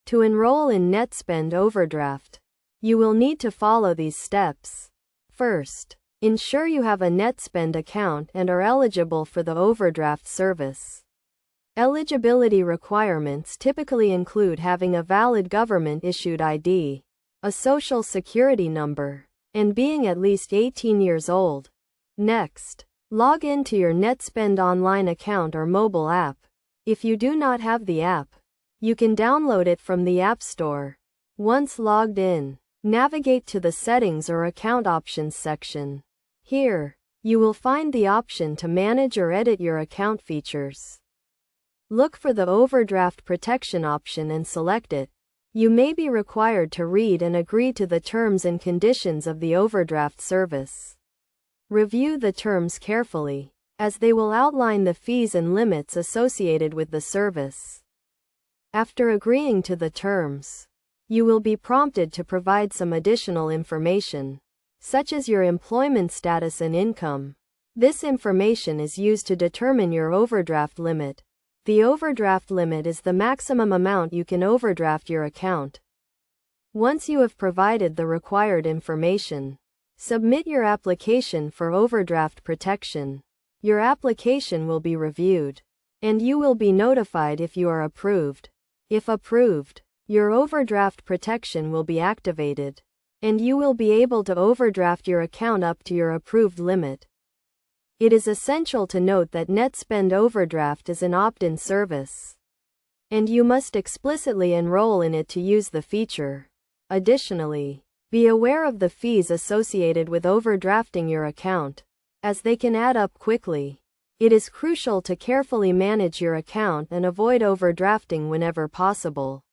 To enroll in Netspend Overdraft, you will need to follow these steps. First, ensure you have a Netspend account and are eligible for the overdraft service. Eligibility requirements typically include having a valid government-issued ID, a social security number, and being at least 18 years old. Next, log into your Netspend online account or mobile app. If you do not have the app, you can download it from the App Store. Once logged in, navigate to the Settings or Account Options section. Here, you will find the option to manage or edit your account features. Look for the Overdraft Protection option and select it. You may be required to read and agree to the terms and conditions of the overdraft service. Review the terms carefully, as they will outline the fees and limits associated with the service. After agreeing to the terms, you will be prompted to provide some additional information, such as your employment status and income. This information is used to determine your overdraft limit. The overdraft limit is the maximum amount you can overdraft your account. Once you have provided the required information, submit your application for overdraft protection. Your application will be reviewed, and you will be notified if you are approved. If approved, your overdraft protection will be activated, and you will be able to overdraft your account up to your approved limit. It is essential to note that Netspend Overdraft is an opt-in service, and you must explicitly enroll in it to use the feature. Additionally, be aware of the fees associated with overdrafting your account, as they can add up quickly. It is crucial to carefully manage your account and avoid overdrafting whenever possible.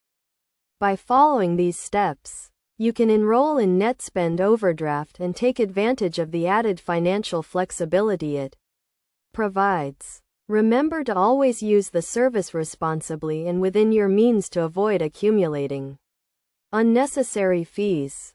By following these steps, you can enroll in Netspend Overdraft and take advantage of the added financial flexibility it provides. Remember to always use the service responsibly and within your means to avoid accumulating unnecessary fees.